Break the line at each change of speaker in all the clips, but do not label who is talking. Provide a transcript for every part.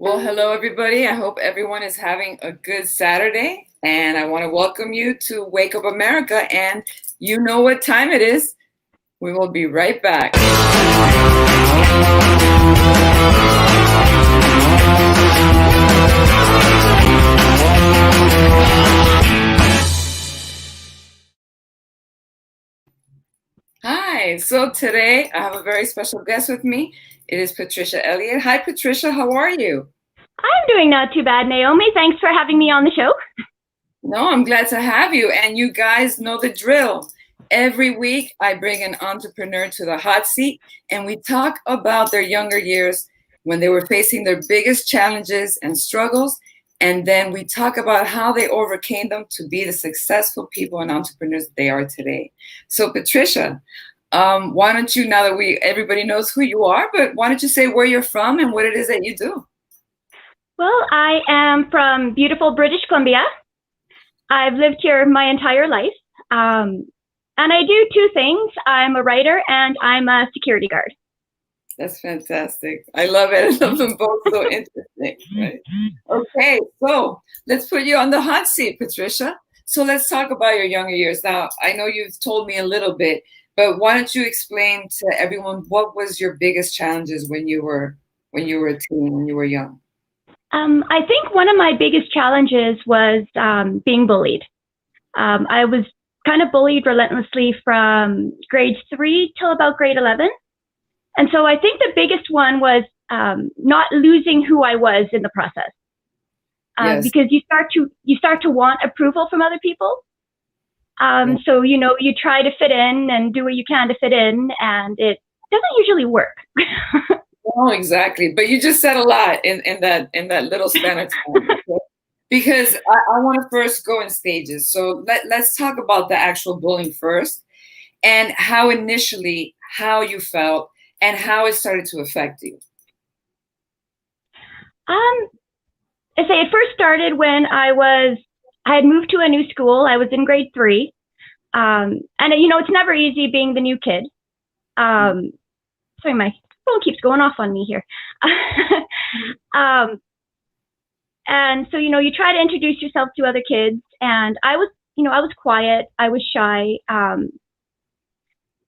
Well, hello, everybody. I hope everyone is having a good Saturday. And I want to welcome you to Wake Up America. And you know what time it is. We will be right back. Hi. So today I have a very special guest with me. It is Patricia Elliot. Hi, Patricia. How are you?
I'm doing not too bad, Naomi. Thanks for having me on the show.
No, I'm glad to have you. And you guys know the drill. Every week, I bring an entrepreneur to the hot seat and we talk about their younger years when they were facing their biggest challenges and struggles. And then we talk about how they overcame them to be the successful people and entrepreneurs they are today. So, Patricia, why don't you, now that everybody knows who you are, but why don't you say where you're from and what it is that you do?
Well, I am from beautiful British Columbia. I've lived here my entire life. And I do two things. I'm a writer and I'm a security guard.
That's fantastic. I love it. I love them both. So interesting. Right? Okay, so let's put you on the hot seat, Patricia. So let's talk about your younger years. Now, I know you've told me a little bit, but why don't you explain to everyone what was your biggest challenges when you were a teen, when you were young?
I think one of my biggest challenges was being bullied. I was kind of bullied relentlessly from grade 3 till about grade 11. And so I think the biggest one was not losing who I was in the process.
Yes.
Because you start to want approval from other people. So, you try to fit in and do what you can to fit in, and it doesn't usually work.
Oh, exactly. But you just said a lot in that little span of time. Because I want to first go in stages. So let's talk about the actual bullying first and how you felt and how it started to affect you.
I say it first started when I had moved to a new school. I was in grade 3. And it's never easy being the new kid. Sorry, my phone keeps going off on me here. And so, you try to introduce yourself to other kids, and I was quiet. I was shy.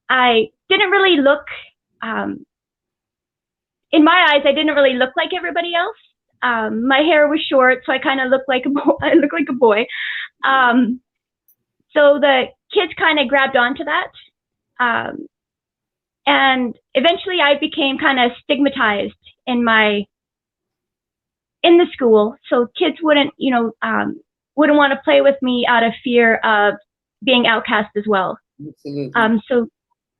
I didn't really look, in my eyes, I didn't really look like everybody else. My hair was short, so I kind of looked like a boy. So the kids kind of grabbed onto that. And eventually I became kind of stigmatized in the school. So kids wouldn't want to play with me out of fear of being outcast as well.
Absolutely.
So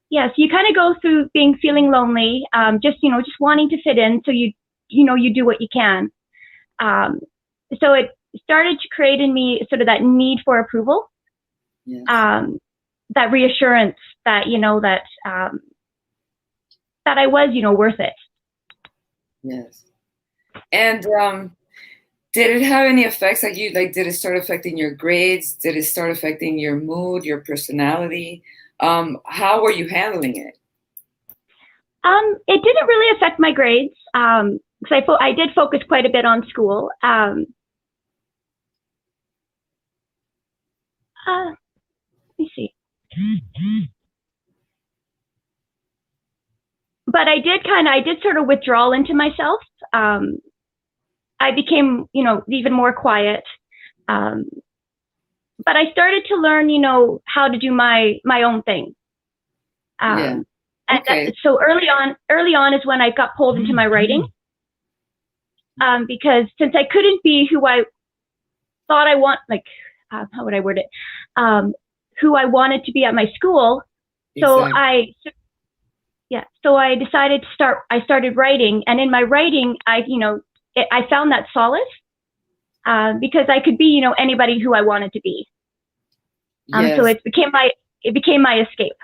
you kind of go through feeling lonely, just wanting to fit in. So you do what you can. So it started to create in me sort of that need for approval.
Yes.
That reassurance that, that I was, worth it.
Yes. And did it have any effects did it start affecting your grades? Did it start affecting your mood, your personality? How were you handling it?
It didn't really affect my grades, because I did focus quite a bit on school. Let me see. But I did sort of withdraw into myself. I became, even more quiet. But I started to learn, how to do my own thing.
Yeah. Okay.
And so early on is when I got pulled into my writing. Because since I couldn't be who I thought I want, how would I word it? Who I wanted to be at my school. So
Exactly.
So I decided I started writing, and in my writing, I found that solace, because I could be, anybody who I wanted to be.
Yes.
So it became my escape.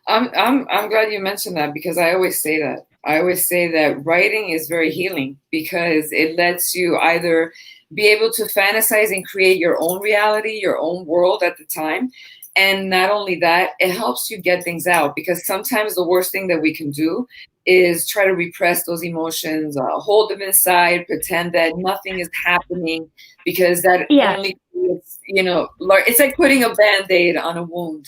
I'm glad you mentioned that, because I always say that. I always say that writing is very healing because it lets you either be able to fantasize and create your own reality, your own world at the time. And not only that, it helps you get things out, because sometimes the worst thing that we can do is try to repress those emotions, hold them inside, pretend that nothing is happening, because that only creates, it's like putting a Band-Aid on a wound.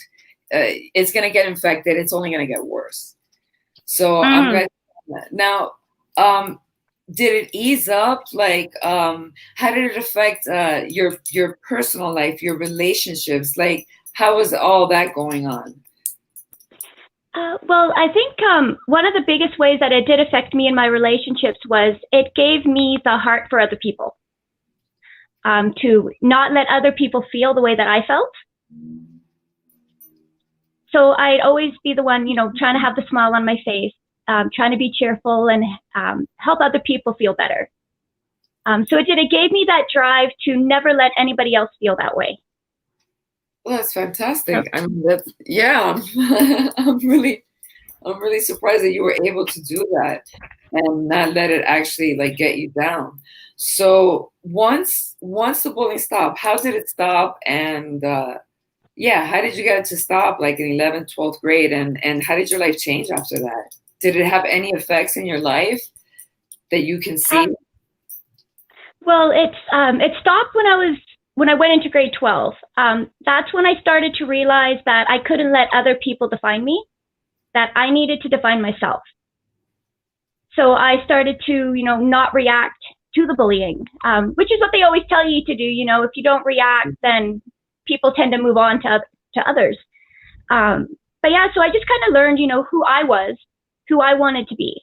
It's going to get infected. It's only going to get worse. So I'm glad. Now, did it ease up? Like, how did it affect your personal life, your relationships? Like, how was all that going on?
Well, I think one of the biggest ways that it did affect me in my relationships was it gave me the heart for other people, to not let other people feel the way that I felt. So I'd always be the one, trying to have the smile on my face, trying to be cheerful and help other people feel better. So it gave me that drive to never let anybody else feel that way.
Well, that's fantastic. I mean, I'm really surprised that you were able to do that and not let it actually like get you down. So once the bullying stopped, how did it stop? And how did you get it to stop, like in 11th, 12th grade? And how did your life change after that? Did it have any effects in your life that you can see?
Well, it stopped when I went into grade 12. That's when I started to realize that I couldn't let other people define me, that I needed to define myself. So I started to, not react to the bullying, which is what they always tell you to do. If you don't react, then people tend to move on to others. But yeah, so I just kind of learned, who I was, who I wanted to be.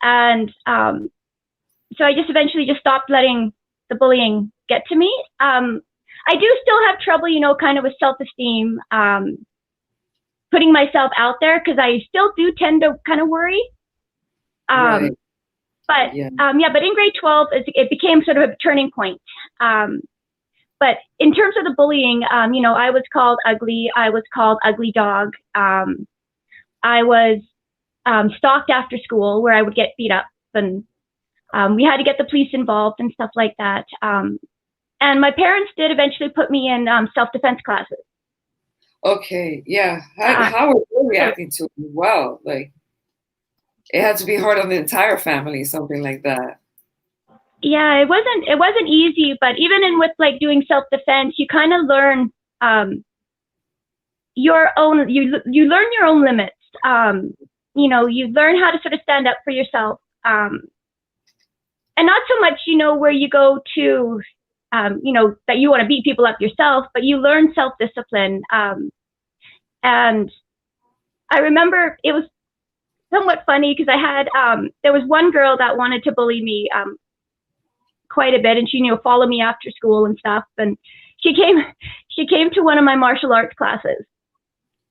And so I just eventually just stopped letting the bullying get to me. I do still have trouble, kind of with self-esteem, putting myself out there, because I still do tend to kind of worry.
Right.
But in grade 12, it became sort of a turning point. But in terms of the bullying, I was called ugly. I was called ugly dog. I was stalked after school, where I would get beat up, and we had to get the police involved and stuff like that. And my parents did eventually put me in self-defense classes.
Okay, yeah. How were they reacting to it? Wow, like it had to be hard on the entire family, something like that.
Yeah, it wasn't easy, but even with like doing self-defense, you kind of learn your own. You learn your own limits. You learn how to sort of stand up for yourself. And not so much, where you go to, that you want to beat people up yourself, but you learn self-discipline. And I remember it was somewhat funny, because I had, there was one girl that wanted to bully me quite a bit, and she, followed me after school and stuff. And she came to one of my martial arts classes.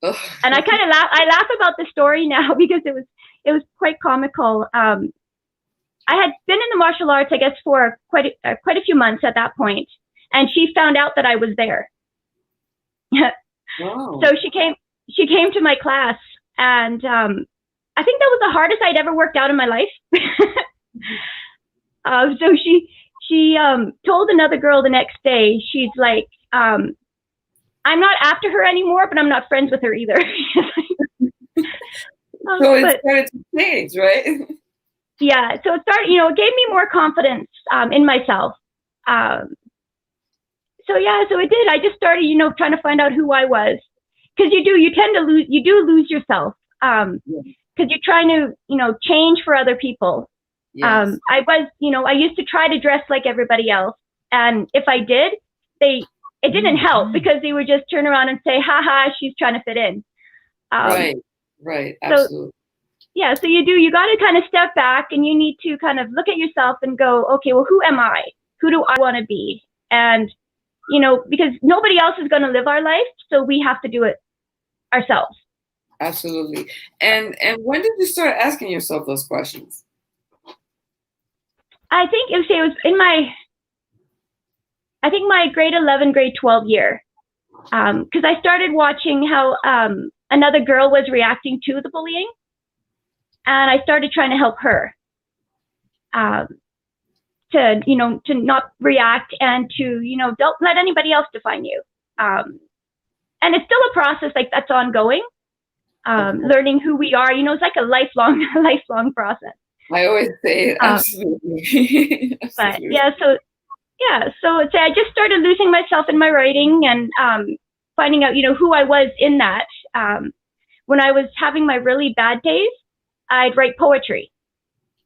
And I kind of laugh about the story now, because it was quite comical. I had been in the martial arts, I guess, for quite a few months at that point, and she found out that I was there.
Wow.
So she came to my class, and I think that was the hardest I'd ever worked out in my life. So she told another girl the next day. She's like, I'm not after her anymore, but I'm not friends with her either.
So it started to change, right?
Yeah, so it started, it gave me more confidence in myself. So it did. I just started, trying to find out who I was, because you do lose yourself, because you're trying to, change for other people. Yes. I used to try to dress like everybody else, and if I did, it didn't help, because they would just turn around and say, "Ha ha, she's trying to fit in."
Right, absolutely.
So you got to kind of step back, and you need to kind of look at yourself and go, okay, well, who am I? Who do I want to be? And, because nobody else is going to live our life, so we have to do it ourselves.
Absolutely. And when did you start asking yourself those questions?
I think it was in my grade 11, grade 12 year, because I started watching how another girl was reacting to the bullying. And I started trying to help her to not react, and to, don't let anybody else define you. And and it's still a process like that's ongoing. Learning who we are, it's like a lifelong process.
I always say it, absolutely.
But
Absolutely.
so say I just started losing myself in my writing and finding out, who I was in that. When I was having my really bad days, I'd write poetry,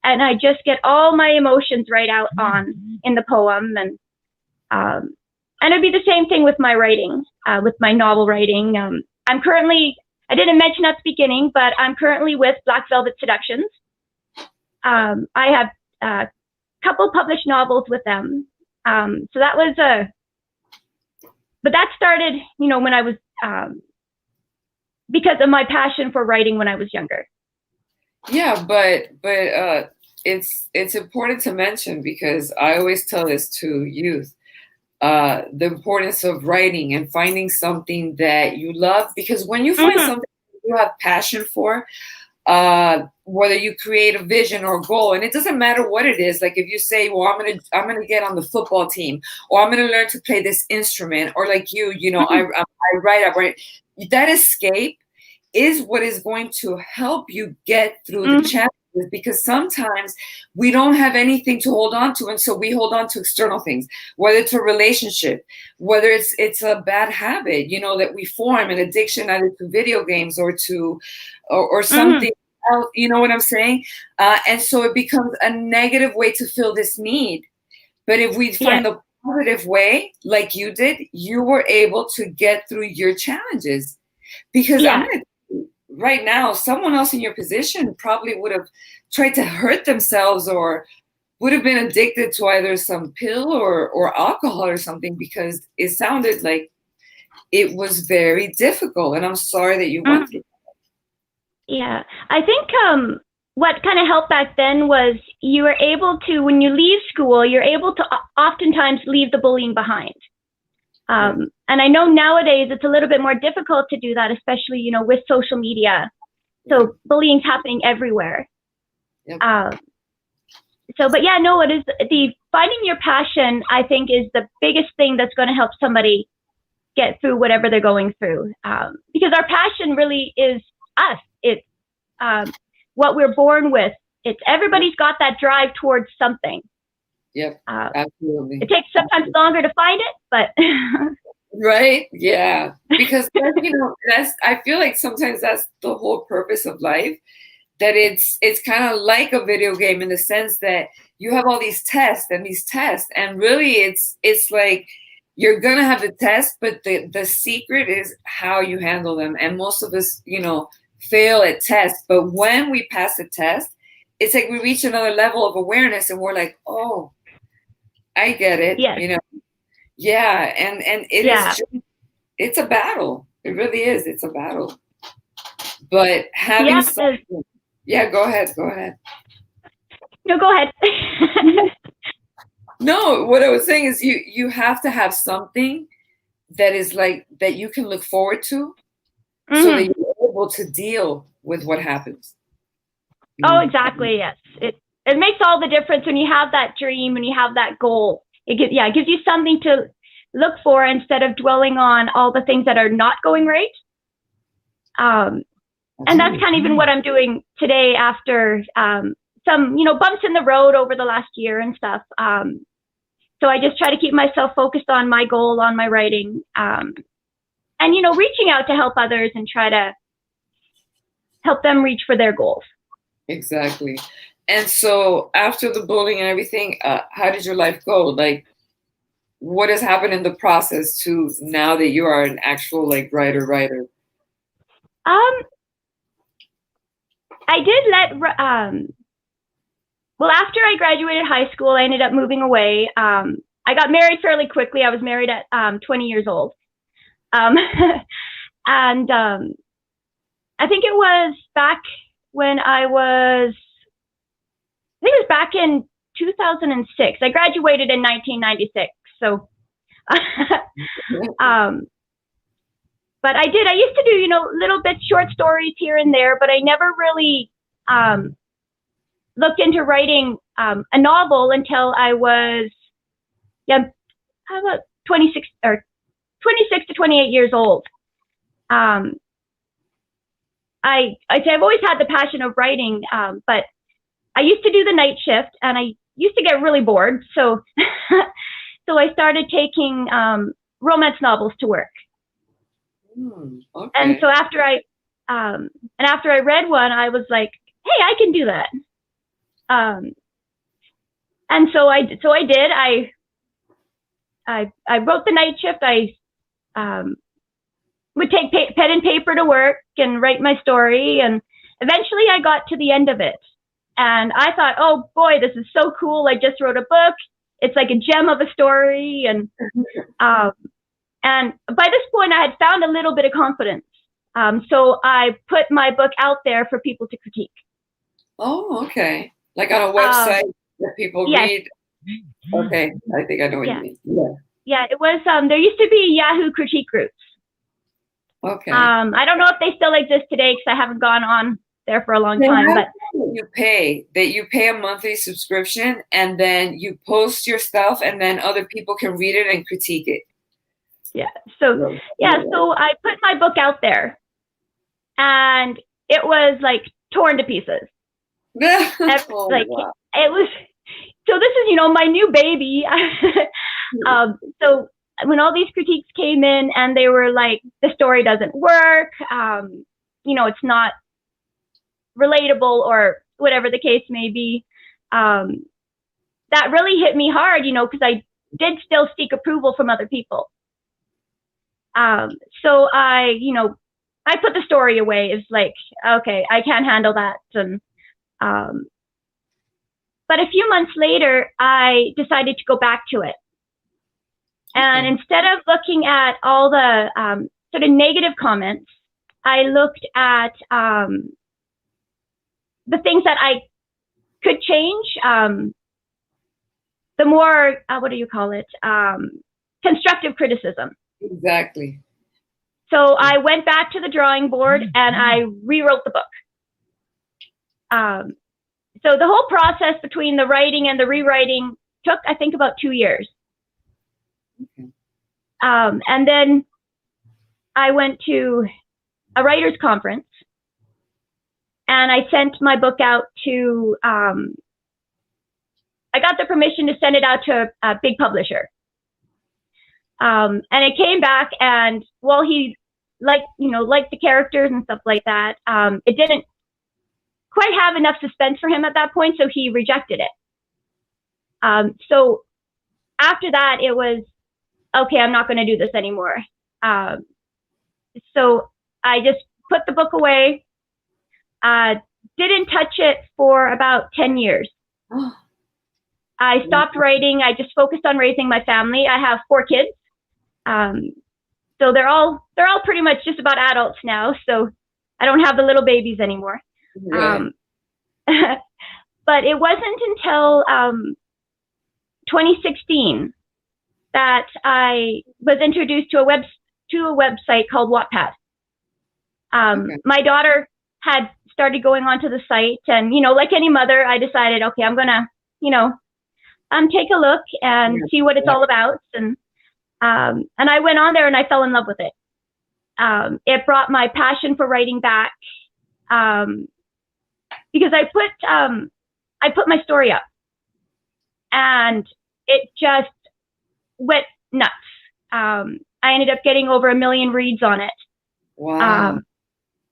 and I just get all my emotions right out in the poem, and it'd be the same thing with my writing, with my novel writing. I didn't mention at the beginning, but I'm currently with Black Velvet Seductions. I have a couple published novels with them. So that was but that started, when I was, because of my passion for writing when I was younger.
Yeah, but it's important to mention, because I always tell this to youth, the importance of writing and finding something that you love, because when you find something you have passion for, whether you create a vision or goal, and it doesn't matter what it is. Like if you say, well, I'm gonna get on the football team, or I'm gonna learn to play this instrument, or like I write. That escape is what is going to help you get through the challenges, because sometimes we don't have anything to hold on to, and so we hold on to external things, whether it's a relationship, whether it's a bad habit, that we form, an addiction either to video games or to or something else, you know what I'm saying? And so it becomes a negative way to fill this need. But if we find a positive way, like you did, you were able to get through your challenges. Because right now, someone else in your position probably would have tried to hurt themselves, or would have been addicted to either some pill or alcohol or something, because it sounded like it was very difficult. And I'm sorry that you went through that.
Yeah, I think what kind of helped back then was you were able to, when you leave school, you're able to oftentimes leave the bullying behind. And I know nowadays it's a little bit more difficult to do that, especially, with social media. So bullying's happening everywhere.
Yep.
But it is the finding your passion, I think, is the biggest thing that's going to help somebody get through whatever they're going through. Because our passion really is us. It's what we're born with. It's everybody's got that drive towards something.
Yep, absolutely.
It takes sometimes longer to find it, but
right, yeah, because I feel like sometimes that's the whole purpose of life. That it's kind of like a video game, in the sense that you have all these tests, and really it's like you're gonna have the test, but the secret is how you handle them. And most of us, fail at tests, but when we pass the test, it's like we reach another level of awareness, and we're like, oh, I get it.
Yes.
Yeah, and it's a battle. It really is. It's a battle. But having something, go ahead.
No, go ahead.
No, what I was saying is you have to have something that is like that you can look forward to, so that you're able to deal with what happens.
Oh, exactly. Yes. It makes all the difference when you have that dream, when you have that goal. It gives you something to look for instead of dwelling on all the things that are not going right. And that's kind of even what I'm doing today after some, bumps in the road over the last year and stuff. So I just try to keep myself focused on my goal, on my writing, and, reaching out to help others and try to help them reach for their goals.
Exactly. And so after the bullying and everything, how did your life go? Like, what has happened in the process to now that you are an actual writer?
I did well, after I graduated high school, I ended up moving away. I got married fairly quickly. I was married at 20 years old. And I think it was back when it was back in 2006. I graduated in 1996. So, but I used to do, little bit short stories here and there, but I never really looked into writing a novel until I was, about 26 to 28 years old. Um, I've always had the passion of writing, but I used to do the night shift, and I used to get really bored. So, so I started taking romance novels to work.
Okay.
And so after I read one, I was like, hey, I can do that. And so I did. I wrote the night shift. I would take pen and paper to work and write my story. And eventually I got to the end of it. And I thought, oh boy, this is so cool. I just wrote a book. It's like a gem of a story. And by this point, I had found a little bit of confidence. So I put my book out there for people to critique.
Oh, okay. Like on a website that people
yes.
read. Okay, I think I know what you mean. Yeah.
Yeah, it was. There used to be Yahoo critique groups.
Okay.
I don't know if they still exist today because I haven't gone on there for a long time. But
you pay a monthly subscription, and then you post your stuff, and then other people can read it and critique it.
Yeah. So so I put my book out there, and it was like torn to pieces. Wow. It was. So this is, my new baby. So when all these critiques came in and they were like, the story doesn't work, it's not relatable or whatever the case may be, that really hit me hard, because I did still seek approval from other people. So I put the story away. It's like, okay, I can't handle that. And, but a few months later, I decided to go back to it. And instead of looking at all the sort of negative comments, I looked at the things that I could change, the more, what do you call it, constructive criticism.
Exactly.
So I went back to the drawing board and I rewrote the book. So the whole process between the writing and the rewriting took, I think, about 2 years. And then I went to a writer's conference and I sent my book out to, I got the permission to send it out to a big publisher. And it came back, and while he liked the characters and stuff like that, it didn't quite have enough suspense for him at that point, so he rejected it. So after that, it was, okay, I'm not going to do this anymore. So I just put the book away, didn't touch it for about 10 years. I stopped writing. I just focused on raising my family. I have 4 kids. So they're all pretty much just about adults now. So I don't have the little babies anymore. Right. But it wasn't until 2016 that I was introduced to a website called Wattpad. My daughter had started going onto the site, and like any mother, I decided, okay, I'm gonna take a look and see what it's all about. And I went on there and I fell in love with it. It brought my passion for writing back, because I put my story up, and it just went nuts. I ended up getting over 1 million reads on it.
Wow.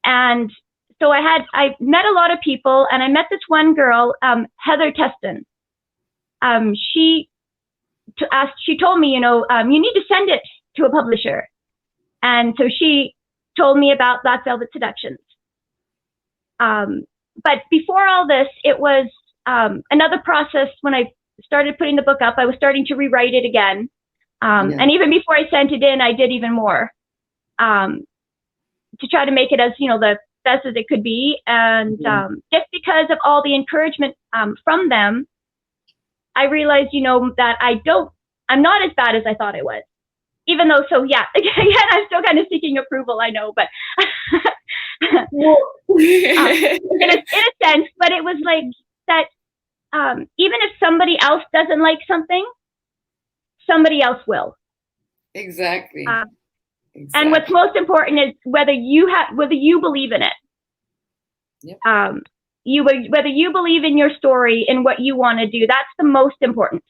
And so I met a lot of people, and I met this one girl, Heather Teston. She told me, you need to send it to a publisher. And so she told me about Black Velvet Seductions. But before all this, it was another process. When I started putting the book up, I was starting to rewrite it again. And even before I sent it in, I did even more to try to make it as, the best as it could be. And just because of all the encouragement from them, I realized, that I'm not as bad as I thought I was. Even though, again, I'm still kind of seeking approval, I know, but in a sense, but it was like that, even if somebody else doesn't like something, somebody else will.
Exactly.
And what's most important is whether you believe in it.
Yep.
Whether you believe in your story and what you want to do, that's the most important.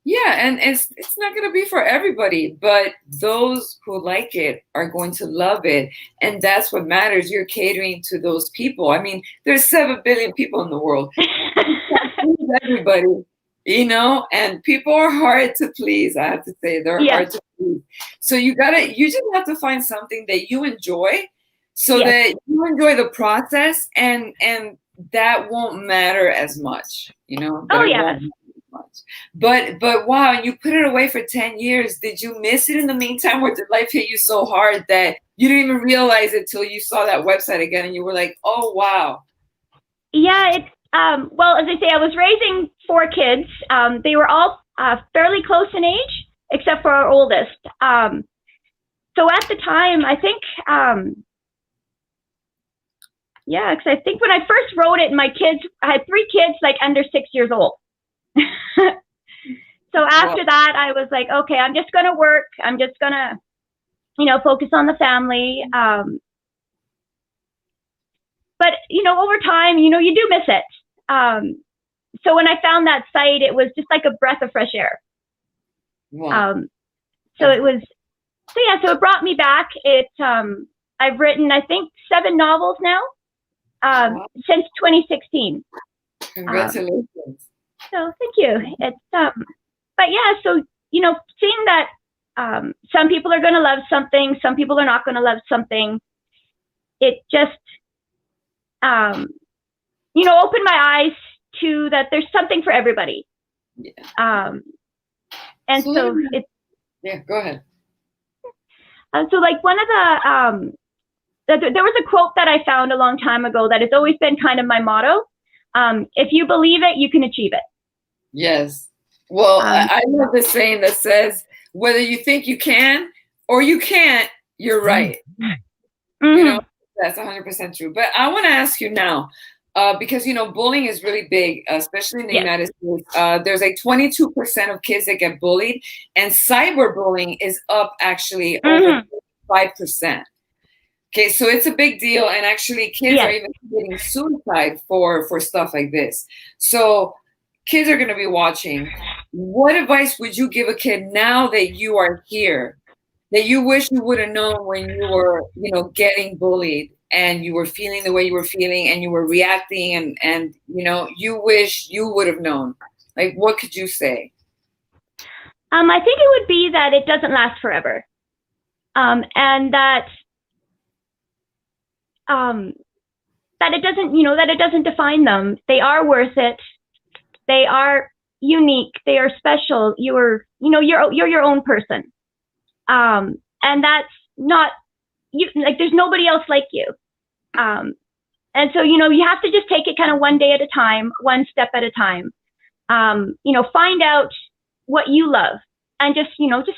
Yeah, and it's not going to be for everybody, but those who like it are going to love it, and that's what matters. You're catering to those people. I mean, there's 7 billion people in the world. Everybody, you know, and people are hard to please. I have to say, they're hard to please. So you just have to find something that you enjoy, so that you enjoy the process, and that won't matter as much, you know. But wow, you put it away for 10 years. Did you miss it in the meantime, or did life hit you so hard that you didn't even realize it till you saw that website again and you were like, oh wow?
Yeah, it's well, as I say, I was raising 4 kids. They were all fairly close in age, except for our oldest. So at the time, I think because I think when I first wrote it, I had 3 kids like under 6 years old. So after that, I was like, okay, I'm just going to work. I'm just going to, focus on the family. But, over time, you do miss it. So when I found that site, it was just like a breath of fresh air.
Wow.
So it brought me back. I've written, I think, 7 novels now, since 2016.
Congratulations.
So thank you. It's, but yeah, so, seeing that some people are going to love something, some people are not going to love something, it just, opened my eyes to that there's something for everybody. Yeah. And so it's...
Yeah, go ahead.
So like one of there was a quote that I found a long time ago that has always been kind of my motto. If you believe it, you can achieve it.
Yes. Well, I love the saying that says, whether you think you can or you can't, you're right.
Mm-hmm.
That's 100% true. But I want to ask you now, because, bullying is really big, especially in the United States. There's like 22% of kids that get bullied, and cyberbullying is up actually over 5%. Okay, so it's a big deal, and actually kids are even committing suicide for stuff like this. So kids are going to be watching. What advice would you give a kid now that you are here, that you wish you would have known when you were, getting bullied and you were feeling the way you were feeling and you were reacting and you wish you would have known? Like, what could you say?
I think it would be that it doesn't last forever. And that it doesn't define them. They are worth it. They are unique. They are special. You're your own person. And that's not you. Like, there's nobody else like you. And so, you have to just take it kind of one day at a time, one step at a time. Find out what you love and just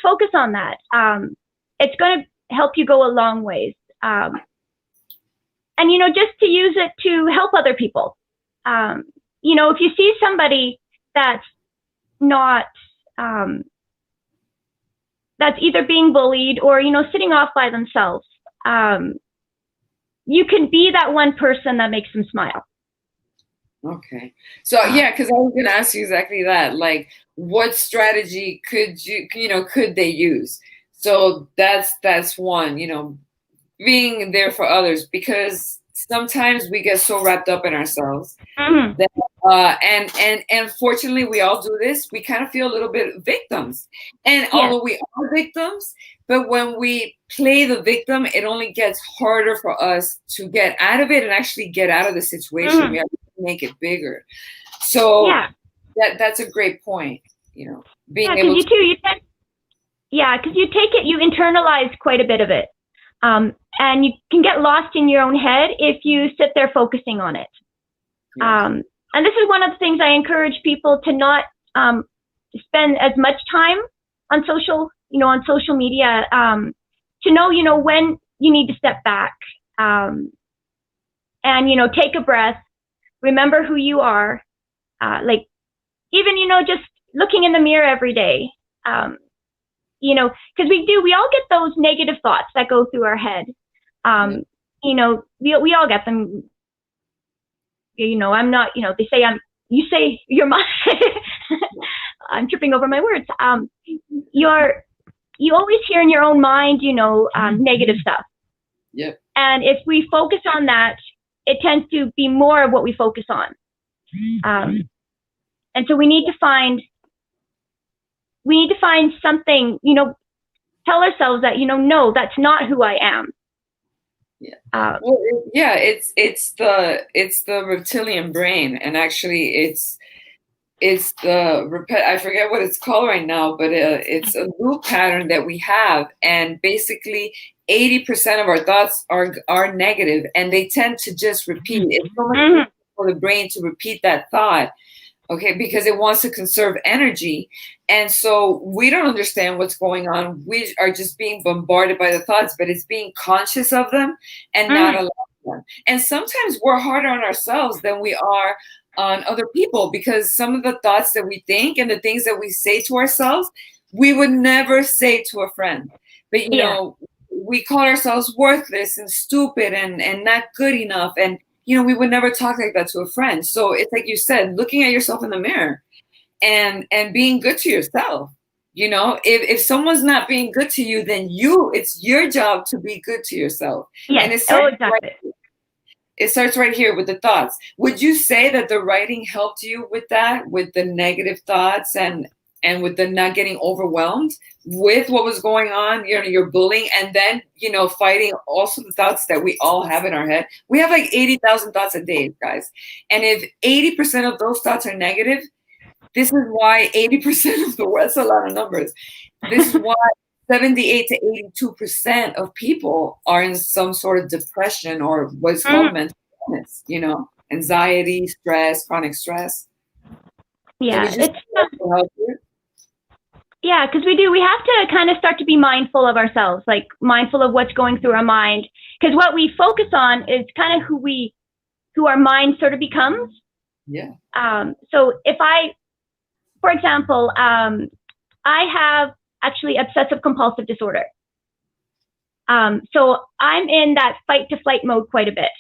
focus on that. It's going to help you go a long ways. And, just to use it to help other people. If you see somebody that's not, that's either being bullied or, sitting off by themselves, you can be that one person that makes them smile.
Okay. So, because I was going to ask you exactly that. Like, what strategy could could they use? So that's one, being there for others, because sometimes we get so wrapped up in ourselves that, and fortunately we all do this. We kind of feel a little bit victims, and although we are victims, but when we play the victim, it only gets harder for us to get out of it and actually get out of the situation. We have to make it bigger. So that's a great point. Being able to.
Because you take it, you internalize quite a bit of it. And you can get lost in your own head if you sit there focusing on it. And this is one of the things I encourage people to not spend as much time on social media, to know, when you need to step back, and, take a breath, remember who you are, like even, just looking in the mirror every day, because we all get those negative thoughts that go through our head. We all get them. I'm not, they say you say your mind, I'm tripping over my words. You always hear in your own mind, negative stuff.
Yep.
And if we focus on that, it tends to be more of what we focus on. And so we need to find something, tell ourselves that, no, that's not who I am.
Yeah. It's the reptilian brain, and actually it's I forget what it's called right now, but it's a loop pattern that we have, and basically 80% of our thoughts are negative, and they tend to just repeat. It's so much easier for the brain to repeat that thought, okay, because it wants to conserve energy. And so we don't understand what's going on. We are just being bombarded by the thoughts, but it's being conscious of them and not allowing them. And sometimes we're harder on ourselves than we are on other people, because some of the thoughts that we think and the things that we say to ourselves, we would never say to a friend. But, we call ourselves worthless and stupid and not good enough. And, we would never talk like that to a friend. So it's like you said, looking at yourself in the mirror and being good to yourself. If someone's not being good to you, then it's your job to be good to yourself.
Yes.
And
Exactly.
It starts right here with the thoughts. Would you say that the writing helped you with that, with the negative thoughts and with the not getting overwhelmed with what was going on, your bullying, and then, fighting also the thoughts that we all have in our head? We have like 80,000 thoughts a day, guys. And if 80% of those thoughts are negative, this is why 80% of the world, that's a lot of numbers. This is why 78 to 82% of people are in some sort of depression or what's called mental illness, anxiety, stress, chronic stress.
Yeah,
So
yeah, because we have to kind of start to be mindful of ourselves, like mindful of what's going through our mind. Because what we focus on is kind of who our mind sort of becomes.
Yeah.
So for example, I have actually obsessive compulsive disorder. So I'm in that fight to flight mode quite a bit.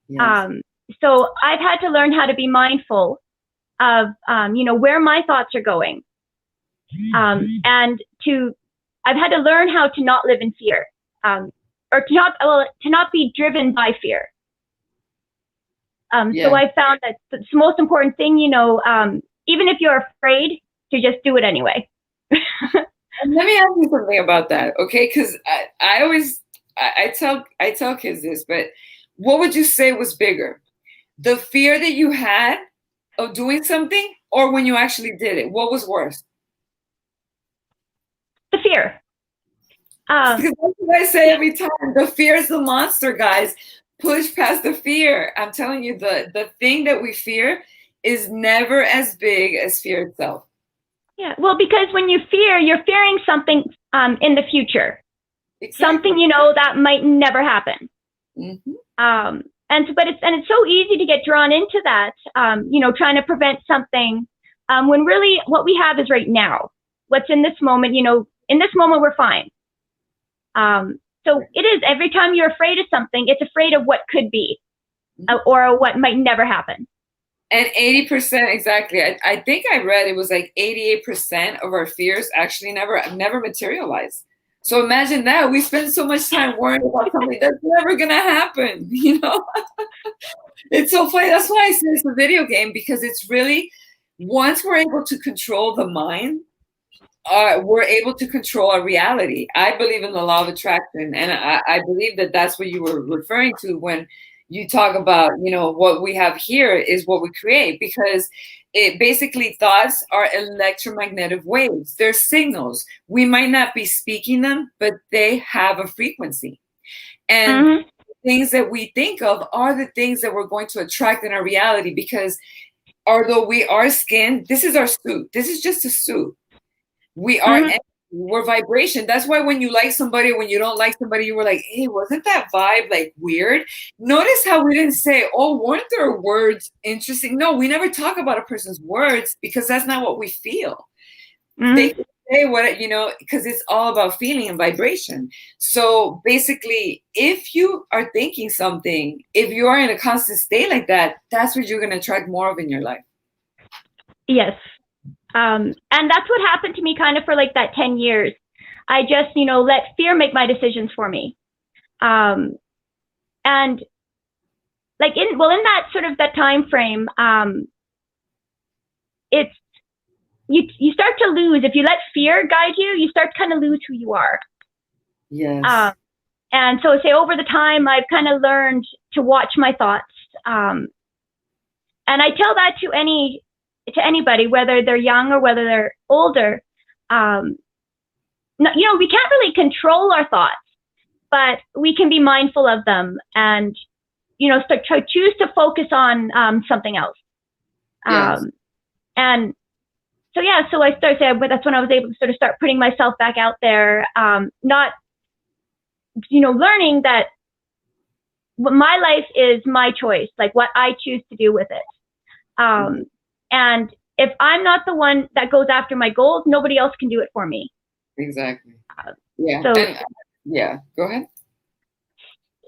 Yes. So I've had to learn how to be mindful of, where my thoughts are going. And I've had to learn how to not live in fear, or to not be driven by fear. So I found that the most important thing, even if you're afraid, to just do it anyway.
And let me ask you something about that, okay? Because I tell kids this, but what would you say was bigger? The fear that you had of doing something, or when you actually did it? What was worse?
The fear.
Because that's what I say every time. The fear is the monster, guys. Push past the fear. I'm telling you, the thing that we fear is never as big as fear itself.
Yeah, well, because when you fear, you're fearing something in the future. Exactly. Something, that might never happen. Mm-hmm. But it's so easy to get drawn into that, trying to prevent something, when really what we have is right now. What's in this moment, in this moment we're fine. So it is, every time you're afraid of something, it's afraid of what could be, or what might never happen.
And 80%, exactly. I think I read it was like 88% of our fears actually never materialize. So imagine that. We spend so much time worrying about something that's never going to happen, It's so funny. That's why I say it's a video game, because it's really, once we're able to control the mind, we're able to control our reality. I believe in the law of attraction, and I believe that that's what you were referring to when you talk about, what we have here is what we create, because it basically, thoughts are electromagnetic waves. They're signals. We might not be speaking them, but they have a frequency. And things that we think of are the things that we're going to attract in our reality, because although we are skin, this is our suit. This is just a suit. We are we're vibration. That's why when you like somebody, when you don't like somebody, you were like, hey, wasn't that vibe like weird? Notice how we didn't say, oh, weren't their words interesting? No, we never talk about a person's words, because that's not what we feel. They could say what, because it's all about feeling and vibration. So basically, if you are thinking something, if you are in a constant state like that, that's what you're going to attract more of in your life.
Yes. And that's what happened to me kind of for like that 10 years. I just, let fear make my decisions for me. And like in that sort of that time frame, it's, you start to lose, if you let fear guide you, you start to kind of lose who you are.
Yes.
And so say over the time, I've kind of learned to watch my thoughts. And I tell that to anybody, whether they're young or whether they're older. We can't really control our thoughts, but we can be mindful of them and, choose to focus on something else.
Yes.
And so, yeah, so I started, that's when I was able to sort of start putting myself back out there, not, learning that my life is my choice, like what I choose to do with it. And if I'm not the one that goes after my goals, nobody else can do it for me.
Exactly. Yeah.
So,
yeah, go ahead.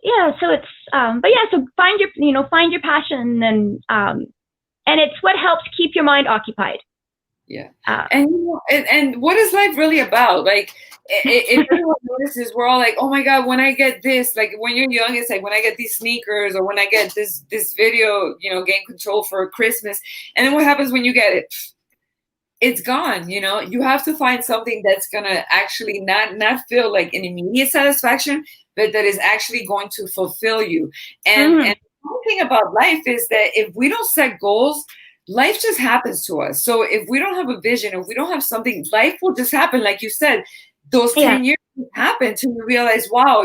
Yeah. So it's, but yeah, so find your passion and it's what helps keep your mind occupied.
Yeah. And what is life really about? Like, if everyone notices, we're all like, oh my God, when I get this, like when you're young, it's like when I get these sneakers or when I get this video, Game Control for Christmas. And then what happens when you get it? It's gone. You have to find something that's going to actually not feel like an immediate satisfaction, but that is actually going to fulfill you. And the one thing about life is that if we don't set goals, life just happens to us. So if we don't have a vision, if we don't have something, life will just happen. Like you said, those 10 years happen to realize, wow,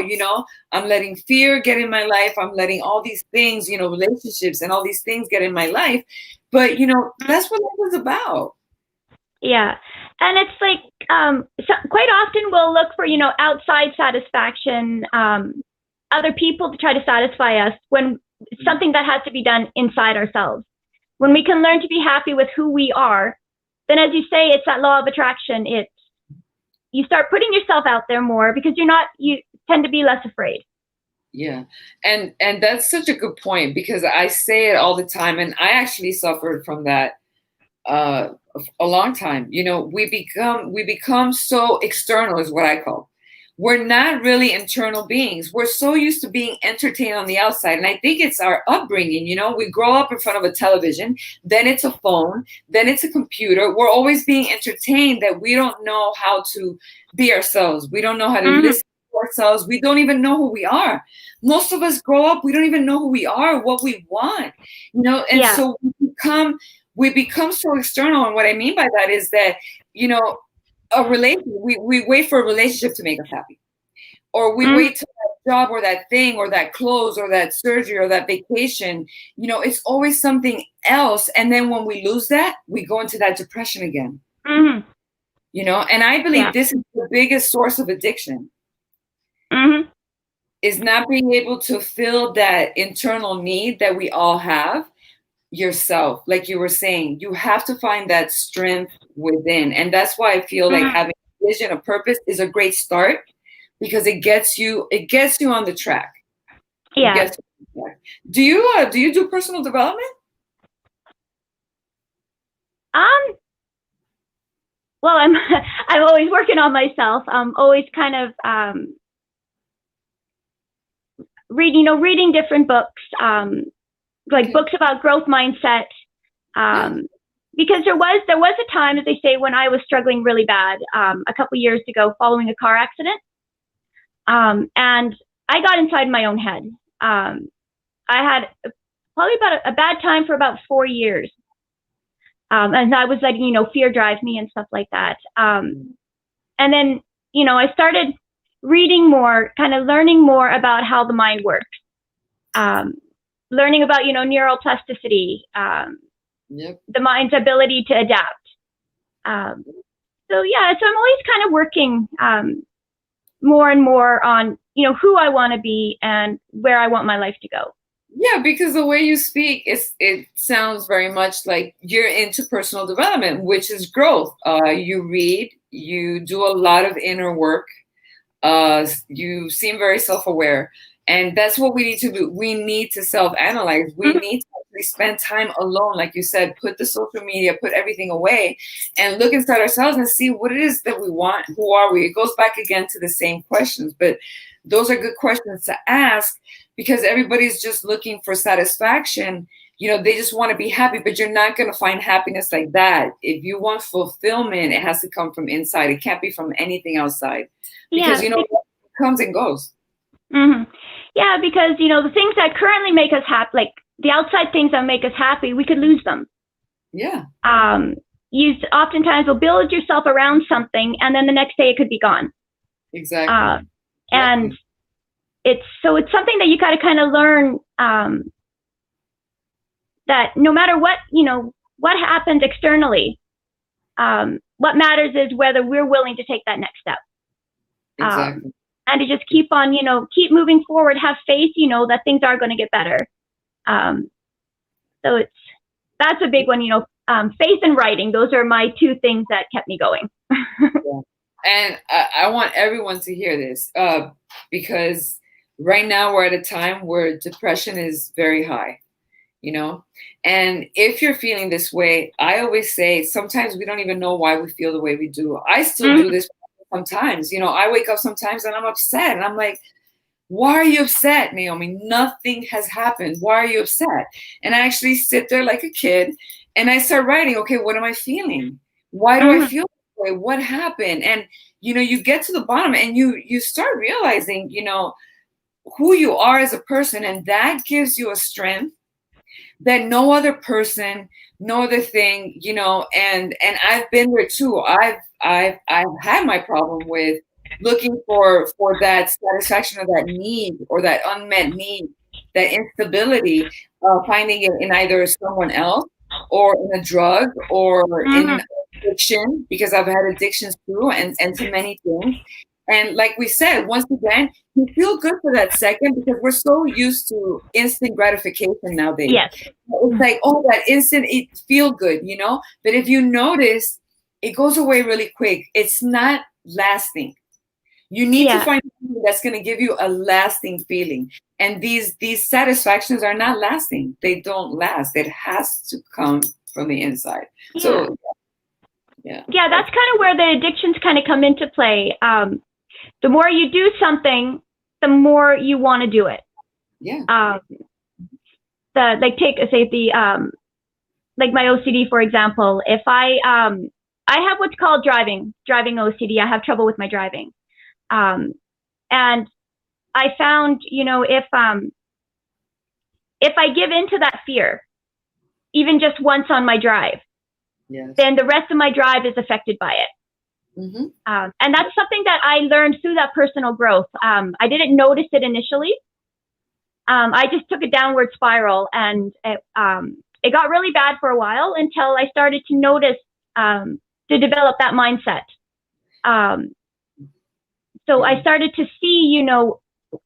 I'm letting fear get in my life. I'm letting all these things, relationships and all these things get in my life. But, that's what life is about.
Yeah. And it's like, so quite often we'll look for, outside satisfaction, other people to try to satisfy us when it's something that has to be done inside ourselves. When we can learn to be happy with who we are, then as you say, it's that law of attraction. You start putting yourself out there more because you tend to be less afraid. Yeah.
And that's such a good point because I say it all the time. And I actually suffered from that a long time. We become so external is what I call. We're not really internal beings. We're so used to being entertained on the outside. And I think it's our upbringing. We grow up in front of a television, then it's a phone, then it's a computer. We're always being entertained that we don't know how to be ourselves. We don't know how to listen to ourselves. We don't even know who we are. Most of us grow up, we don't even know who we are, what we want, so we become so external. And what I mean by that is that, a relationship, we wait for a relationship to make us happy, or we wait till that job or that thing or that clothes or that surgery or that vacation. It's always something else. And then when we lose that, we go into that depression again. And I believe this is the biggest source of addiction. Is not being able to fill that internal need that we all have yourself. Like you were saying, you have to find that strength within. And that's why I feel like having a vision, a purpose is a great start because it gets you on the track.
Yeah.
Do you do personal development?
Well, I'm always working on myself. I'm always kind of reading different books, like books about growth mindset. Because there was a time, as they say, when I was struggling really bad, a couple years ago following a car accident. And I got inside my own head. I had probably about a bad time for about 4 years. And I was letting, fear drive me and stuff like that. And then, I started reading more, kind of learning more about how the mind works. Learning about, neuroplasticity, the mind's ability to adapt. So I'm always kind of working more and more on, who I want to be and where I want my life to go.
Yeah, because the way you speak, it sounds very much like you're into personal development, which is growth. You read, You do a lot of inner work. You seem very self-aware, and that's what we need to do. We need to self-analyze. We need to actually spend time alone, like you said, put the social media, put everything away, and look inside ourselves and see what it is that we want. Who are we? It goes back again to the same questions, but those are good questions to ask, because everybody's just looking for satisfaction. They just want to be happy, but you're not going to find happiness like that. If you want fulfillment, it has to come from inside. It can't be from anything outside, because it comes and goes.
Mm-hmm. Yeah, because the things that currently make us happy, like the outside things that make us happy, we could lose them.
Yeah.
You oftentimes will build yourself around something, and then the next day it could be gone.
Exactly.
And it's something that you got to kind of learn, that no matter what happens externally, what matters is whether we're willing to take that next step.
Exactly.
And to just keep on, keep moving forward, have faith, that things are going to get better. So that's a big one, faith and writing. Those are my two things that kept me going.
Yeah. And I want everyone to hear this, because right now we're at a time where depression is very high. And if you're feeling this way, I always say sometimes we don't even know why we feel the way we do. I still do this sometimes. I wake up sometimes and I'm upset, and I'm like, why are you upset, Naomi? Nothing has happened. Why are you upset? And I actually sit there like a kid and I start writing, okay, what am I feeling? Why do I feel this way? What happened? And you get to the bottom and you start realizing who you are as a person, and that gives you a strength that no other person, no other thing, and I've been there too. I've had my problem with looking for that satisfaction, or that need, or that unmet need, that instability, finding it in either someone else, or in a drug, or in addiction, because I've had addictions too, and to many things. And like we said, once again, you feel good for that second, because we're so used to instant gratification nowadays.
Yes.
It's like, oh, that instant, it feel good, But if you notice, it goes away really quick. It's not lasting. You need to find something that's going to give you a lasting feeling. And these satisfactions are not lasting. They don't last. It has to come from the inside.
Yeah.
So,
yeah, that's kind of where the addictions kind of come into play. The more you do something, the more you want to do it.
Yeah.
Like my OCD, for example, if I have what's called driving OCD. I have trouble with my driving. And I found, if I give into that fear, even just once on my drive, then the rest of my drive is affected by it. And that's something that I learned through that personal growth. I didn't notice it initially. I just took a downward spiral, and it got really bad for a while until I started to notice, to develop that mindset. So I started to see,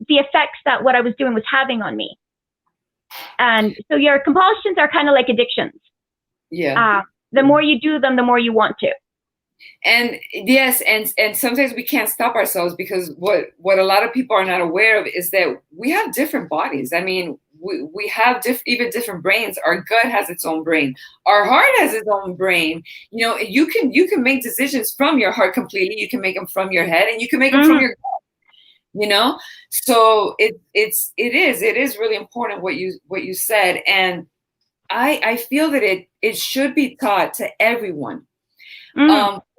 the effects that what I was doing was having on me. And so your compulsions are kind of like addictions.
Yeah.
The more you do them, the more you want to.
And yes, and sometimes we can't stop ourselves, because what a lot of people are not aware of is that we have different bodies. I mean, we have even different brains. Our gut has its own brain. Our heart has its own brain. You can make decisions from your heart completely. You can make them from your head, and you can make them from your gut. So it is really important what you said, and I feel that it should be taught to everyone.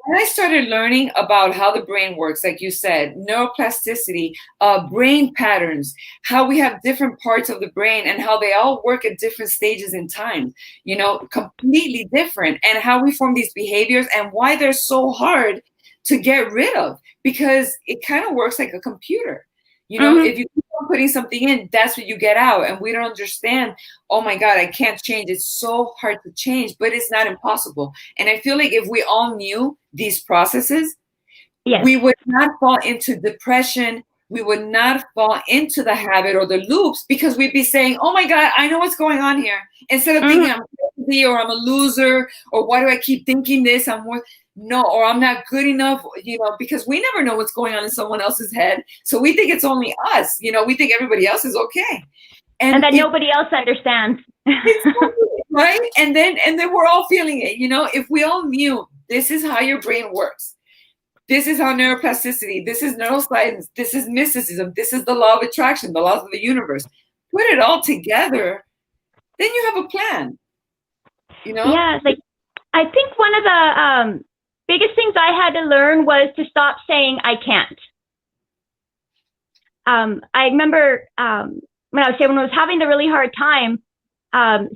When I started learning about how the brain works, like you said, neuroplasticity, brain patterns, how we have different parts of the brain and how they all work at different stages in time, completely different, and how we form these behaviors and why they're so hard to get rid of, because it kind of works like a computer. If you keep on putting something in, that's what you get out. And we don't understand, oh my God, I can't change. It's so hard to change, but it's not impossible. And I feel like if we all knew these processes, we would not fall into depression. We would not fall into the habit or the loops, because we'd be saying, oh my God, I know what's going on here. Instead of thinking I'm crazy, or I'm a loser, or why do I keep thinking this? no, or I'm not good enough, because we never know what's going on in someone else's head. So we think it's only us, we think everybody else is okay.
And that nobody else understands.
Right? And then we're all feeling it, if we all knew this is how your brain works. This is how neuroplasticity, this is neuroscience, this is mysticism, this is the law of attraction, the laws of the universe. Put it all together, then you have a plan,
Yeah, like I think one of the biggest things I had to learn was to stop saying I can't. I remember when I was having the really hard time,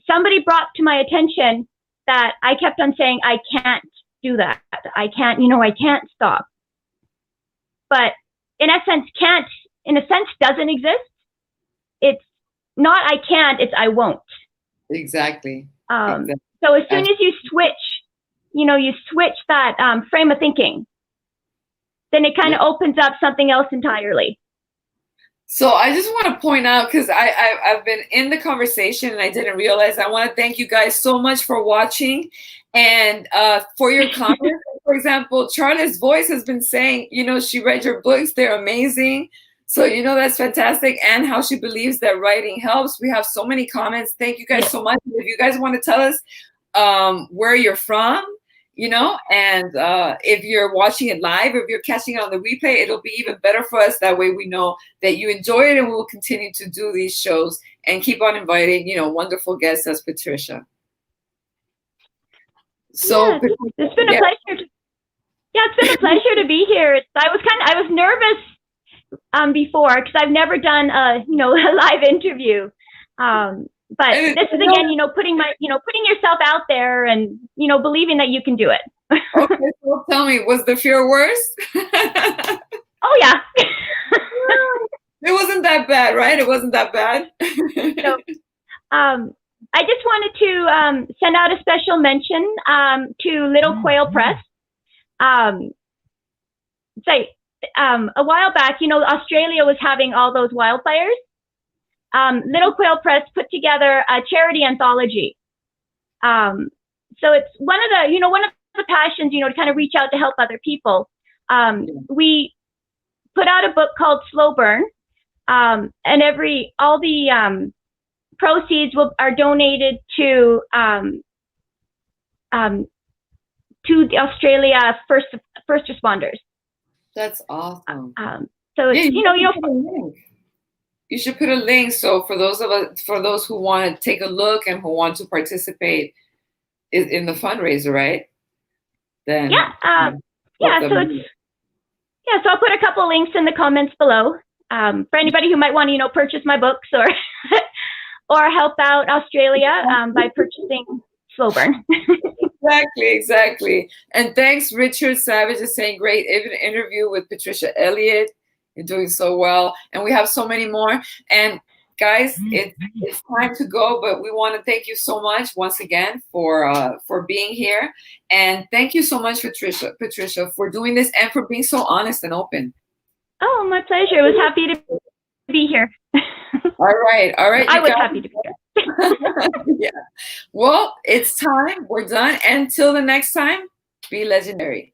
somebody brought to my attention that I kept on saying I can't do that. I can't, I can't stop. But in essence, can't, in a sense, doesn't exist. It's not I can't, it's I won't.
Exactly.
So as soon as you switch that frame of thinking, then it kind of opens up something else entirely.
So I just want to point out, because I've been in the conversation and I didn't realize, I want to thank you guys so much for watching and for your comments. For example, Charlotte's Voice has been saying, she read your books, they're amazing. So, that's fantastic. And how she believes that writing helps. We have so many comments. Thank you guys so much. If you guys want to tell us where you're from, and if you're watching it live, or if you're catching it on the replay, it'll be even better for us. That way we know that you enjoy it, and we'll continue to do these shows and keep on inviting, wonderful guests as Patricia. So
yeah, it's been a pleasure. It's been a pleasure to be here. I was nervous before, because I've never done a live interview. But this is again, putting yourself out there and, believing that you can do it.
Okay, so tell me, was the fear worse?
Oh, yeah.
It wasn't that bad, right? It wasn't that bad.
So, I just wanted to send out a special mention to Little Quail Press. A while back, Australia was having all those wildfires. Little Quail Press put together a charity anthology. So it's one of the passions, to kind of reach out to help other people. We put out a book called Slow Burn, and all the proceeds are donated to the Australia first responders.
That's awesome.
So it's,
you should put a link. So for those who want to take a look and who want to participate in the fundraiser, right? Then
so I'll put a couple links in the comments below for anybody who might want to purchase my books or or help out Australia by purchasing Slow Burn.
Exactly. And thanks, Richard Savage is saying great interview with Patricia Elliot. You're doing so well. And we have so many more. And guys, it's time to go, but we want to thank you so much once again for being here. And thank you so much, Patricia, for doing this and for being so honest and open.
Oh, my pleasure. I was happy to be here.
All right.
I was happy to be here.
Yeah. Well, it's time. We're done. Until the next time, be legendary.